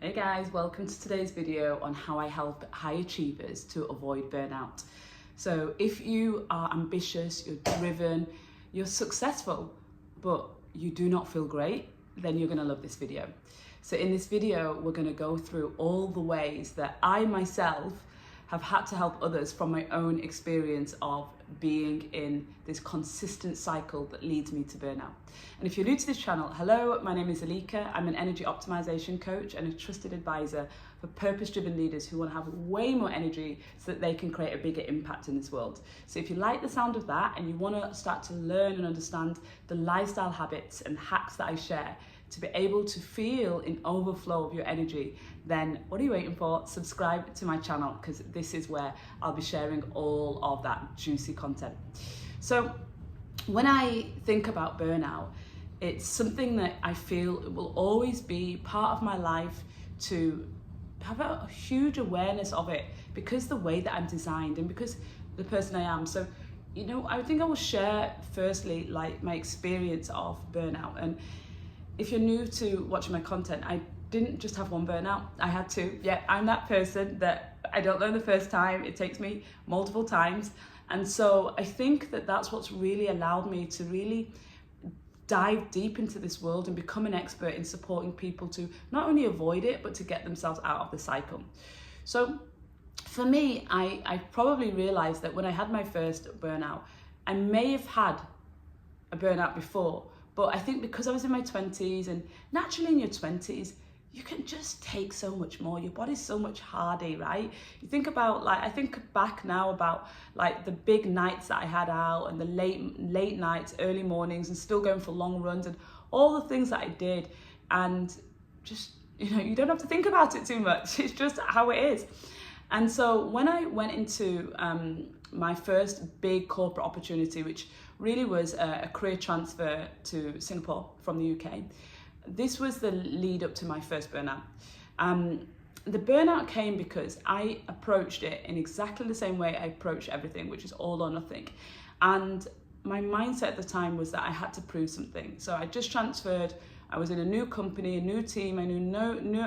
Hey guys, welcome to today's video on how I help high achievers to avoid burnout. So if you are ambitious, you're driven, you're successful, but you do not feel great, then you're going to love this video. So in this video, we're going to go through all the ways that I myself have had to help others from my own experience of being in this consistent cycle that leads me to burnout. And if you're new to this channel, hello, my name is Elika. I'm an energy optimization coach and a trusted advisor for purpose-driven leaders who want to have way more energy so that they can create a bigger impact in this world. So if you like the sound of that and you want to start to learn and understand the lifestyle habits and hacks that I share to be able to feel in overflow of your energy, then what are you waiting for? Subscribe to my channel, because this is where I'll be sharing all of that juicy content. So when I think about burnout, it's something that I feel it will always be part of my life, to have a huge awareness of it because the way that I'm designed and because the person I am. So, you know, I think I will share firstly like my experience of burnout. And if you're new to watching my content, I didn't just have one burnout, I had two. Yeah, I'm that person that I don't learn the first time, it takes me multiple times. And so I think that that's what's really allowed me to really dive deep into this world and become an expert in supporting people to not only avoid it, but to get themselves out of the cycle. So for me, I probably realized that when I had my first burnout, I may have had a burnout before, but I think because I was in my 20s, and naturally in your 20s, you can just take so much more. Your body's so much harder, right? You think about, like, I think back now about like the big nights that I had out and the late nights, early mornings, and still going for long runs and all the things that I did. And just, you know, you don't have to think about it too much. It's just how it is. And so when I went into my first big corporate opportunity, which really was a career transfer to Singapore from the UK, this was the lead up to my first burnout. The burnout came because I approached it in exactly the same way I approach everything, which is all or nothing. And my mindset at the time was that I had to prove something. So I just transferred, I was in a new company, a new team, I knew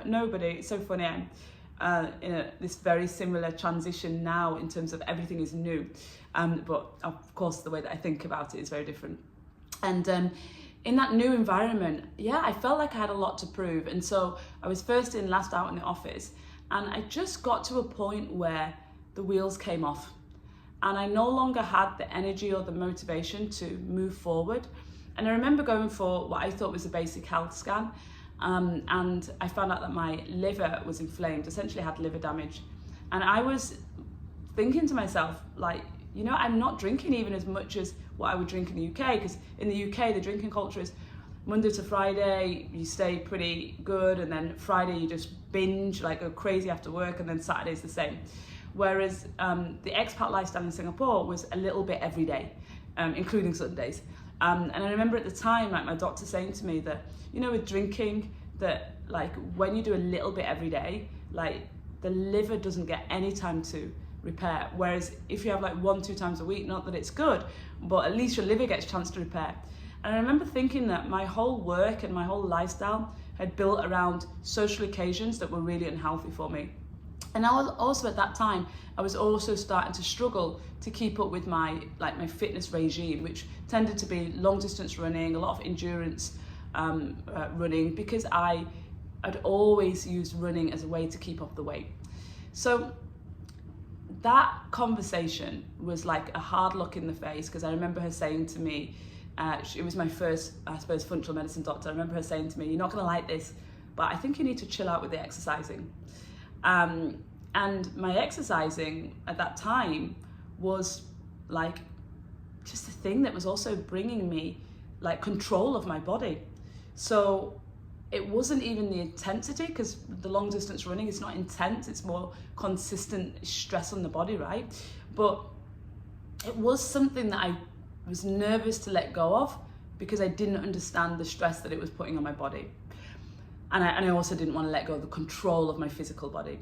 nobody. It's so funny, I'm in this very similar transition now in terms of everything is new. But of course, the way that I think about it is very different. And in that new environment, yeah, I felt like I had a lot to prove. And so I was first in, last out in the office. And I just got to a point where the wheels came off. And I no longer had the energy or the motivation to move forward. And I remember going for what I thought was a basic health scan. And I found out that my liver was inflamed, essentially had liver damage. And I was thinking to myself, like, you know, I'm not drinking even as much as what I would drink in the UK, because in the UK, the drinking culture is Monday to Friday, you stay pretty good, and then Friday you just binge, like go crazy after work, and then Saturday's the same. Whereas the expat lifestyle in Singapore was a little bit every day, including Sundays. And I remember at the time, like my doctor saying to me that, you know, with drinking, that like when you do a little bit every day, like the liver doesn't get any time to repair. Whereas if you have like 1-2 times a week, not that it's good, but at least your liver gets a chance to repair. And I remember thinking that my whole work and my whole lifestyle had built around social occasions that were really unhealthy for me. And I was also at that time, I was also starting to struggle to keep up with my fitness regime, which tended to be long distance running, a lot of endurance running, because I'd always used running as a way to keep off the weight. So that conversation was like a hard look in the face, because I remember her saying to me, it was my first, I suppose, functional medicine doctor. I remember her saying to me, "You're not going to like this, but I think you need to chill out with the exercising." And my exercising at that time was like just a thing that was also bringing me like control of my body. So it wasn't even the intensity, because the long distance running is not intense, it's more consistent stress on the body, right? But it was something that I was nervous to let go of, because I didn't understand the stress that it was putting on my body. And I also didn't want to let go of the control of my physical body.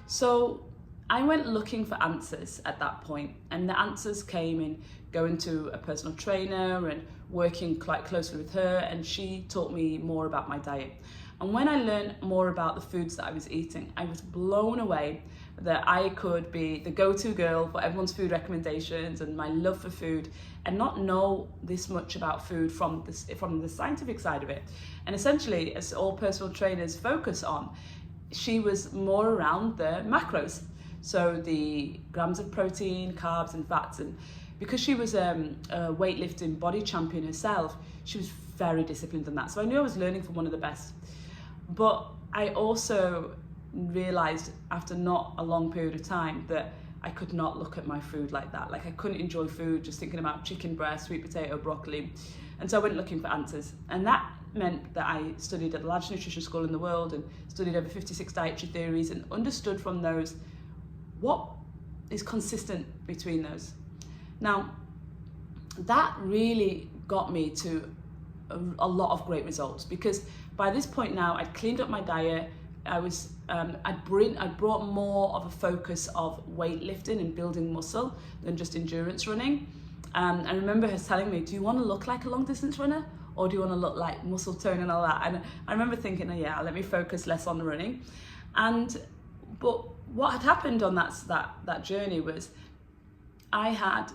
So I went looking for answers at that point, and the answers came in going to a personal trainer and working quite closely with her, and she taught me more about my diet. And when I learned more about the foods that I was eating, I was blown away that I could be the go-to girl for everyone's food recommendations and my love for food, and not know this much about food from the scientific side of it. And essentially, as all personal trainers focus on, she was more around the macros. So the grams of protein, carbs and fats. And because she was a weightlifting body champion herself, she was very disciplined in that. So I knew I was learning from one of the best. But I also realized after not a long period of time that I could not look at my food like that. Like I couldn't enjoy food just thinking about chicken breast, sweet potato, broccoli. And so I went looking for answers. And that meant that I studied at the largest nutrition school in the world and studied over 56 dietary theories and understood from those what is consistent between those. Now, that really got me to a lot of great results, because by this point now I'd cleaned up my diet. I'd brought more of a focus of weightlifting and building muscle than just endurance running. I remember her telling me, do you want to look like a long distance runner or do you want to look like muscle tone and all that? And I remember thinking, oh yeah, let me focus less on running. But what had happened on that journey was I had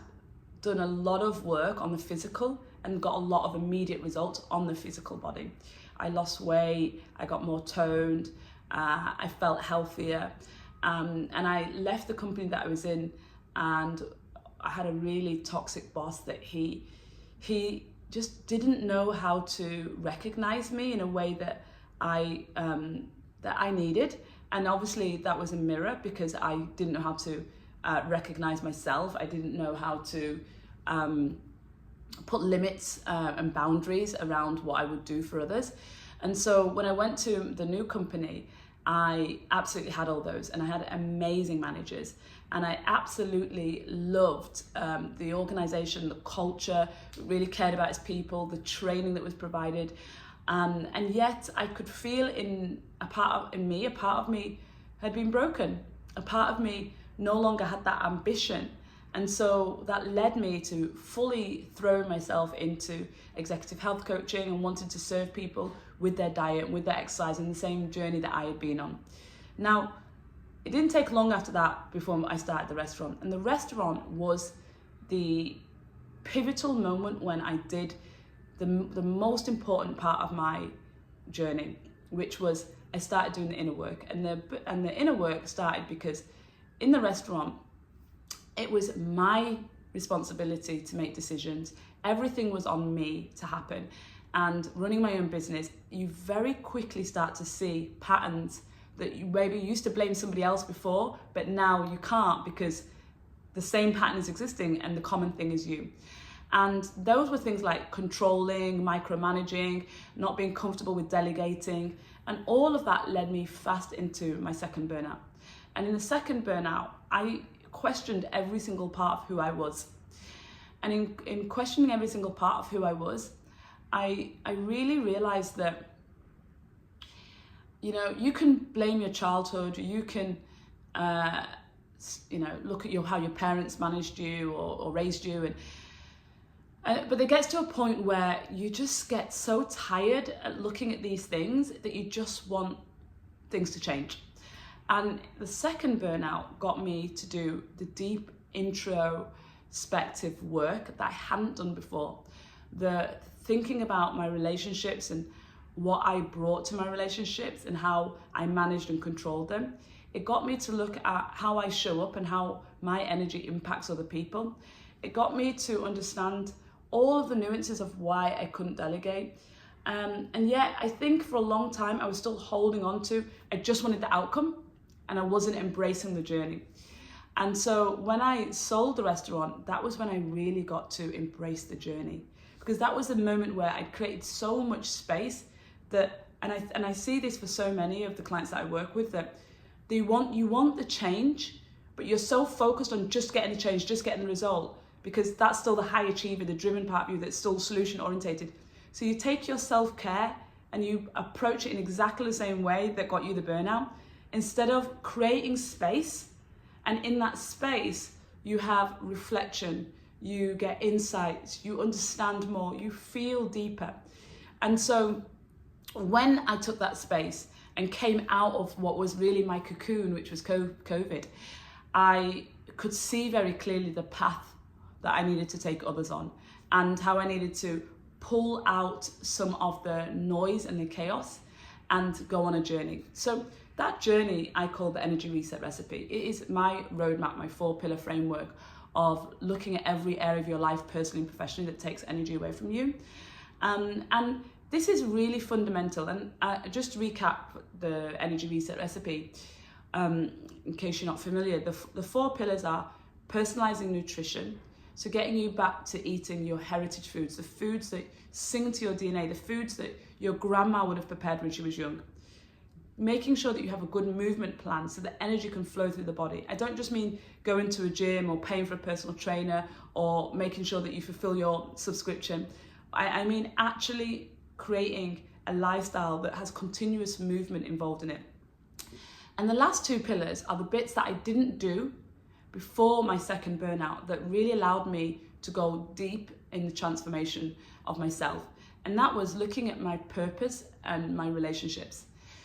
done a lot of work on the physical and got a lot of immediate results on the physical body. I lost weight, I got more toned, I felt healthier, and I left the company that I was in, and I had a really toxic boss that he just didn't know how to recognize me in a way that I needed. And obviously that was a mirror, because I didn't know how to recognize myself. I didn't know how to put limits and boundaries around what I would do for others. And so when I went to the new company, I absolutely had all those, and I had amazing managers, and I absolutely loved the organization, the culture, really cared about its people, the training that was provided. And yet I could feel a part of me had been broken. A part of me no longer had that ambition. And so that led me to fully throw myself into executive health coaching and wanted to serve people with their diet and with their exercise in the same journey that I had been on. Now, it didn't take long after that before I started the restaurant. And the restaurant was the pivotal moment when I did the most important part of my journey, which was I started doing the inner work. And the inner work started because in the restaurant, it was my responsibility to make decisions. Everything was on me to happen. And running my own business, you very quickly start to see patterns that you maybe used to blame somebody else before, but now you can't, because the same pattern is existing and the common thing is you. And those were things like controlling, micromanaging, not being comfortable with delegating. And all of that led me fast into my second burnout. And in the second burnout, I questioned every single part of who I was. And in questioning every single part of who I was, I really realized that, you can blame your childhood, you can, look at how your parents managed you or raised you, but it gets to a point where you just get so tired at looking at these things that you just want things to change. And the second burnout got me to do the deep introspective work that I hadn't done before. The thinking about my relationships and what I brought to my relationships and how I managed and controlled them. It got me to look at how I show up and how my energy impacts other people. It got me to understand all of the nuances of why I couldn't delegate. And yet I think for a long time I was still holding on to, I just wanted the outcome and I wasn't embracing the journey. And so when I sold the restaurant, that was when I really got to embrace the journey, because that was the moment where I'd created so much space that, and I see this for so many of the clients that I work with, that you want the change, but you're so focused on just getting the change, just getting the result, because that's still the high achiever, the driven part of you that's still solution orientated. So you take your self-care and you approach it in exactly the same way that got you the burnout, instead of creating space. And in that space, you have reflection, you get insights, you understand more, you feel deeper. And so when I took that space and came out of what was really my cocoon, which was COVID, I could see very clearly the path that I needed to take others on, and how I needed to pull out some of the noise and the chaos and go on a journey. So that journey I call the energy reset recipe. It is my roadmap, my 4-pillar framework of looking at every area of your life, personally and professionally, that takes energy away from you. And this is really fundamental. And just to recap the energy reset recipe, in case you're not familiar, the 4 pillars are personalizing nutrition, so getting you back to eating your heritage foods, the foods that sing to your DNA, the foods that your grandma would have prepared when she was young. Making sure that you have a good movement plan so that energy can flow through the body. I don't just mean going to a gym or paying for a personal trainer or making sure that you fulfill your subscription. I mean actually creating a lifestyle that has continuous movement involved in it. And the last 2 pillars are the bits that I didn't do before my second burnout that really allowed me to go deep in the transformation of myself. And that was looking at my purpose and my relationships.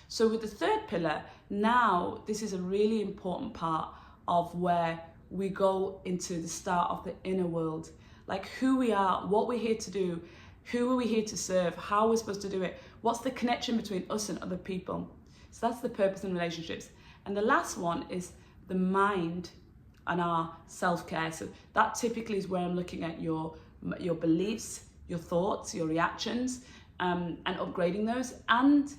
So with the 3rd pillar, now this is a really important part of where we go into the start of the inner world, like who we are, what we're here to do, who are we here to serve, how we're supposed to do it, what's the connection between us and other people. So that's the purpose and relationships. And the last one is the mind and our self-care. So that typically is where I'm looking at your beliefs, your thoughts, your reactions, and upgrading those, and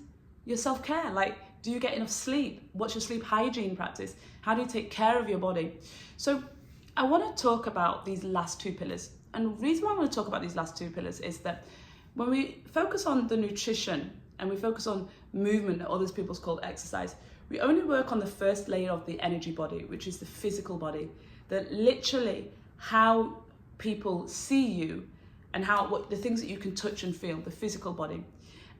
your self-care. Like, do you get enough sleep? What's your sleep hygiene practice? How do you take care of your body? So I want to talk about these last 2 pillars. And the reason why I want to talk about these last 2 pillars is that when we focus on the nutrition and we focus on movement that others people call exercise, we only work on the first layer of the energy body, which is the physical body, that literally how people see you and what the things that you can touch and feel, the physical body.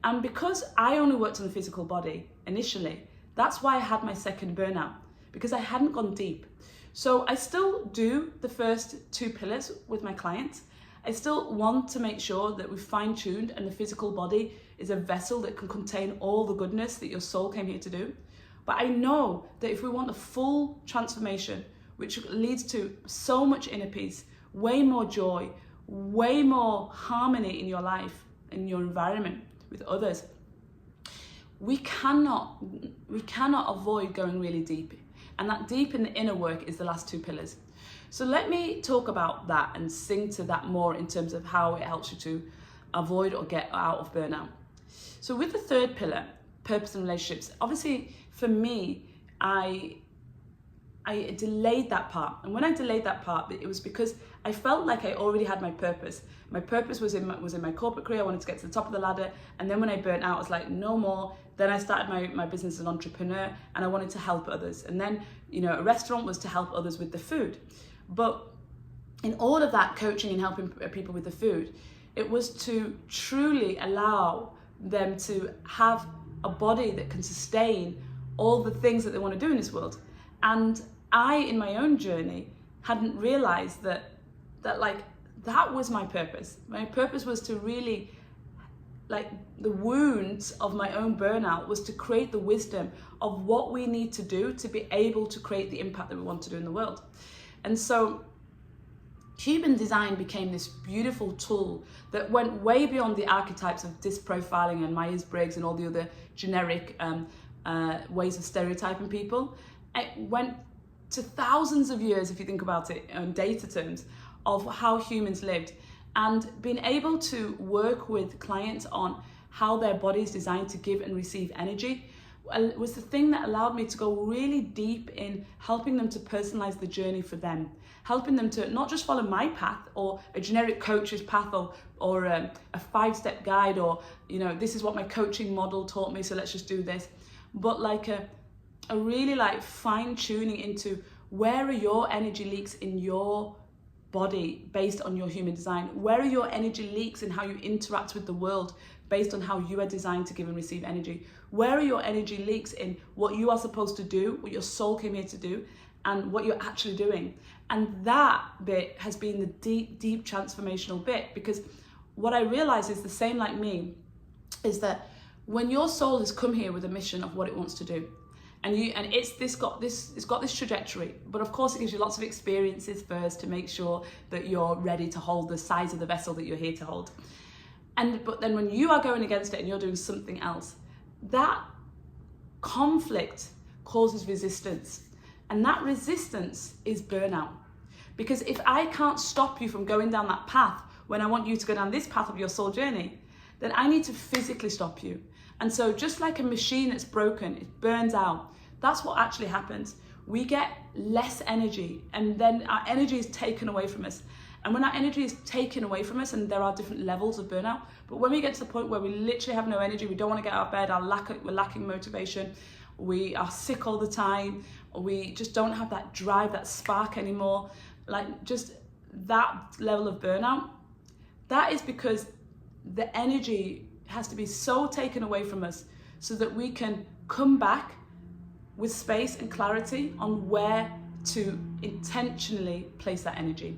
And because I only worked on the physical body initially, that's why I had my second burnout, because I hadn't gone deep. So I still do the first 2 pillars with my clients. I still want to make sure that we've fine-tuned and the physical body is a vessel that can contain all the goodness that your soul came here to do. But I know that if we want a full transformation, which leads to so much inner peace, way more joy, way more harmony in your life, in your environment, with others, we cannot avoid going really deep. And that deep in the inner work is the last 2 pillars. So let me talk about that and sing to that more in terms of how it helps you to avoid or get out of burnout. So with the 3rd pillar, purpose and relationships, obviously for me, I delayed that part. And when I delayed that part, it was because I felt like I already had my purpose. My purpose was in my corporate career. I wanted to get to the top of the ladder. And then when I burnt out, I was like, no more. Then I started my business as an entrepreneur and I wanted to help others. And then, a restaurant was to help others with the food. But in all of that coaching and helping people with the food, it was to truly allow them to have a body that can sustain all the things that they want to do in this world. And I, in my own journey, hadn't realized that was my purpose. My purpose was to really, the wounds of my own burnout was to create the wisdom of what we need to do to be able to create the impact that we want to do in the world. And so human design became this beautiful tool that went way beyond the archetypes of disc profiling and Myers-Briggs and all the other generic ways of stereotyping people. It went to thousands of years, if you think about it in data terms, of how humans lived, and being able to work with clients on how their body is designed to give and receive energy was the thing that allowed me to go really deep in helping them to personalize the journey for them, helping them to not just follow my path or a generic coach's path or a 5-step guide or, this is what my coaching model taught me, so let's just do this, but a really fine tuning into where are your energy leaks in your body based on your human design? Where are your energy leaks in how you interact with the world based on how you are designed to give and receive energy? Where are your energy leaks in what you are supposed to do, what your soul came here to do, and what you're actually doing? And that bit has been the deep, deep transformational bit, because what I realize is the same like me, is that when your soul has come here with a mission of what it wants to do, and it's got this trajectory, but of course it gives you lots of experiences first to make sure that you're ready to hold the size of the vessel that you're here to hold. But then when you are going against it and you're doing something else, that conflict causes resistance, and that resistance is burnout. Because if I can't stop you from going down that path when I want you to go down this path of your soul journey, then I need to physically stop you. And so just like a machine that's broken, it burns out. That's what actually happens. We get less energy, and then our energy is taken away from us. And when our energy is taken away from us, and there are different levels of burnout, but when we get to the point where we literally have no energy, we don't want to get out of bed, we're lacking motivation, we are sick all the time, we just don't have that drive, that spark anymore, like just that level of burnout, that is because the energy has to be so taken away from us so that we can come back with space and clarity on where to intentionally place that energy.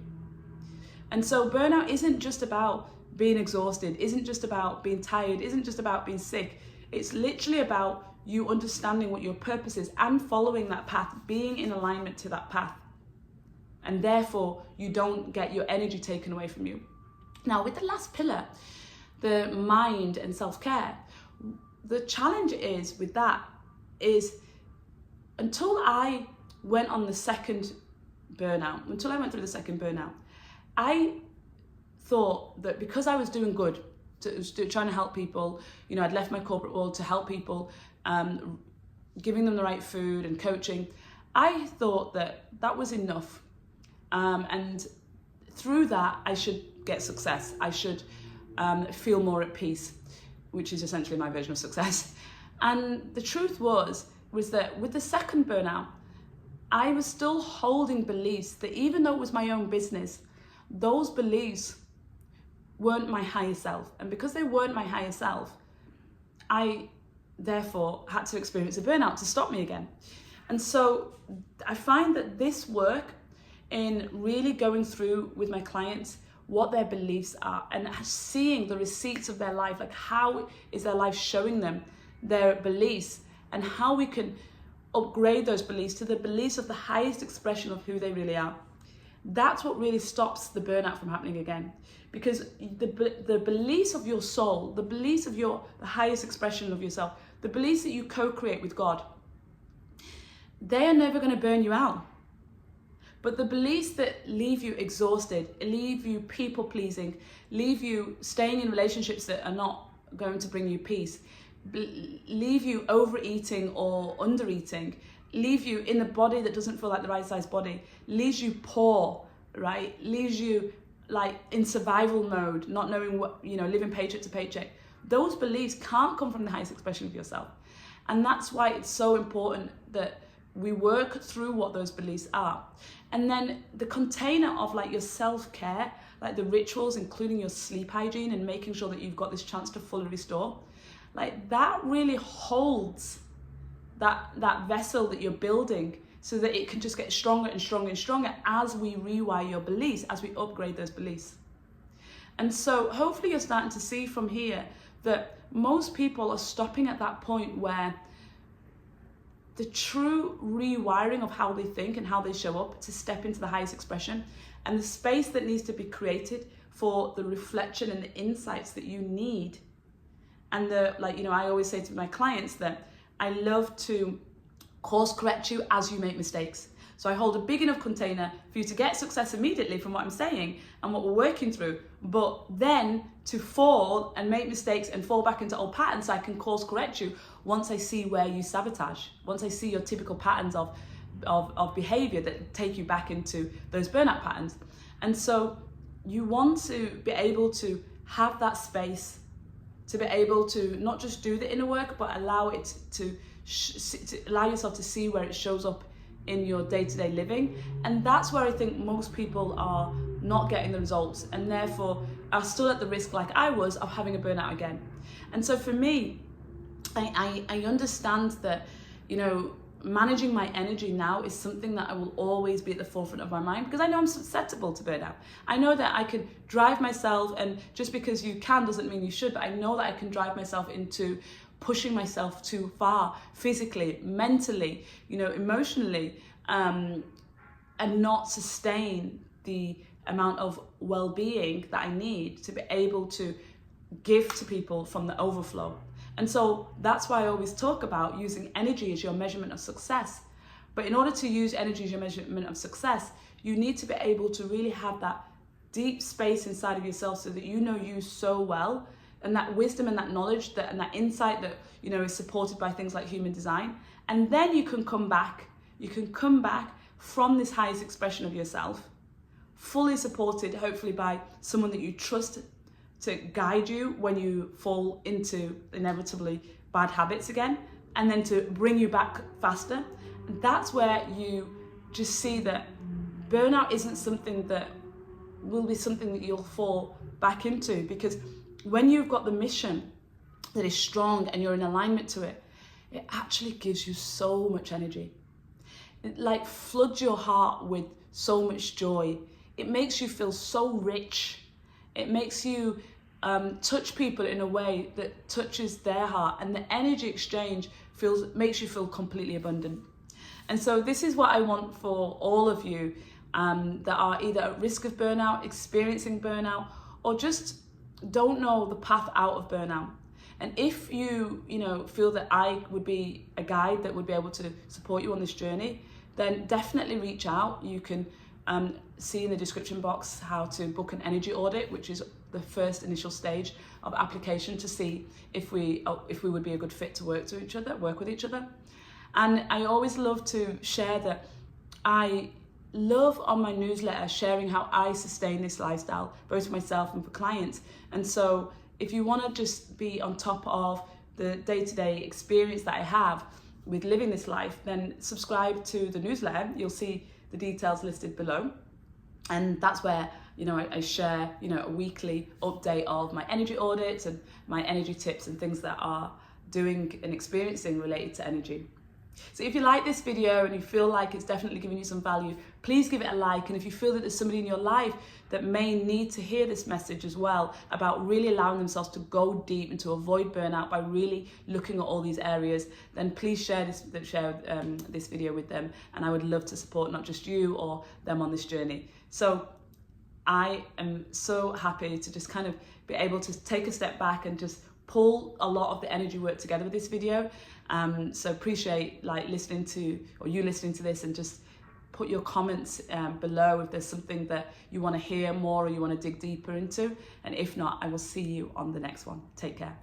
And so burnout isn't just about being exhausted, isn't just about being tired, isn't just about being sick. It's literally about you understanding what your purpose is and following that path, being in alignment to that path. And therefore, you don't get your energy taken away from you. Now, with the last pillar, the mind and self-care, the challenge is with that is until I went on the second burnout, until I went through the second burnout, I thought that because I was doing good, trying to help people, you know, I'd left my corporate world to help people, giving them the right food and coaching, I thought that that was enough. And through that, I should get success. I should feel more at peace, which is essentially my version of success. And the truth was that with the second burnout, I was still holding beliefs that even though it was my own business, those beliefs weren't my higher self. And because they weren't my higher self, I therefore had to experience a burnout to stop me again. And so I find that this work in really going through with my clients what their beliefs are and seeing the receipts of their life, like how is their life showing them their beliefs and how we can upgrade those beliefs to the beliefs of the highest expression of who they really are. That's what really stops the burnout from happening again. Because the beliefs of your soul, the beliefs of the highest expression of yourself, the beliefs that you co-create with God, they are never going to burn you out. But the beliefs that leave you exhausted, leave you people-pleasing, leave you staying in relationships that are not going to bring you peace, leave you overeating or undereating, leave you in a body that doesn't feel like the right size body, leaves you poor, right? Leaves you like in survival mode, not knowing what, you know, living paycheck to paycheck. Those beliefs can't come from the highest expression of yourself. And that's why it's so important that we work through what those beliefs are. And then the container of like your self-care, like the rituals, including your sleep hygiene and making sure that you've got this chance to fully restore, like that really holds that vessel that you're building so that it can just get stronger and stronger and stronger as we rewire your beliefs, as we upgrade those beliefs. And so hopefully you're starting to see from here that most people are stopping at that point where the true rewiring of how they think and how they show up to step into the highest expression and the space that needs to be created for the reflection and the insights that you need. And I always say to my clients that I love to course correct you as you make mistakes. So I hold a big enough container for you to get success immediately from what I'm saying and what we're working through, but then to fall and make mistakes and fall back into old patterns so I can course correct you once I see where you sabotage, once I see your typical patterns of behavior that take you back into those burnout patterns. And so you want to be able to have that space to be able to not just do the inner work, but allow it to allow yourself to see where it shows up in your day-to-day living. And that's where I think most people are not getting the results and therefore are still at the risk, like I was, of having a burnout again. And so for me, I understand that, you know, managing my energy now is something that I will always be at the forefront of my mind because I know I'm susceptible to burnout. I know that I can drive myself, and just because you can doesn't mean you should, but I know that I can drive myself into pushing myself too far physically, mentally, you know, emotionally, and not sustain the amount of well-being that I need to be able to give to people from the overflow. And so that's why I always talk about using energy as your measurement of success. But in order to use energy as your measurement of success, you need to be able to really have that deep space inside of yourself so that you know you so well, and that wisdom and that knowledge and that insight that, you know, is supported by things like human design. And then you can come back from this highest expression of yourself, fully supported, hopefully by someone that you trust to guide you when you fall into inevitably bad habits again, and then to bring you back faster. And that's where you just see that burnout isn't something that will be something that you'll fall back into, because when you've got the mission that is strong and you're in alignment to it, it actually gives you so much energy. It like floods your heart with so much joy. It makes you feel so rich. It makes you touch people in a way that touches their heart, and the energy exchange makes you feel completely abundant. And so this is what I want for all of you that are either at risk of burnout, experiencing burnout, or just don't know the path out of burnout. And if you feel that I would be a guide that would be able to support you on this journey, then definitely reach out. You can see in the description box how to book an energy audit, which is the first initial stage of application to see if we would be a good fit to work with each other. And I always love to share that I love on my newsletter sharing how I sustain this lifestyle, both for myself and for clients. And so if you want to just be on top of the day-to-day experience that I have with living this life, then subscribe to the newsletter. You'll see the details listed below. And that's where, I share, a weekly update of my energy audits and my energy tips and things that are doing and experiencing related to energy. So if you like this video and you feel like it's definitely giving you some value, please give it a like. And if you feel that there's somebody in your life that may need to hear this message as well, about really allowing themselves to go deep and to avoid burnout by really looking at all these areas, then please share this video with them. And I would love to support not just you or them on this journey. So I am so happy to just kind of be able to take a step back and just pull a lot of the energy work together with this video. So appreciate listening to this, and just put your comments below if there's something that you want to hear more or you want to dig deeper into. And if not, I will see you on the next one. Take care.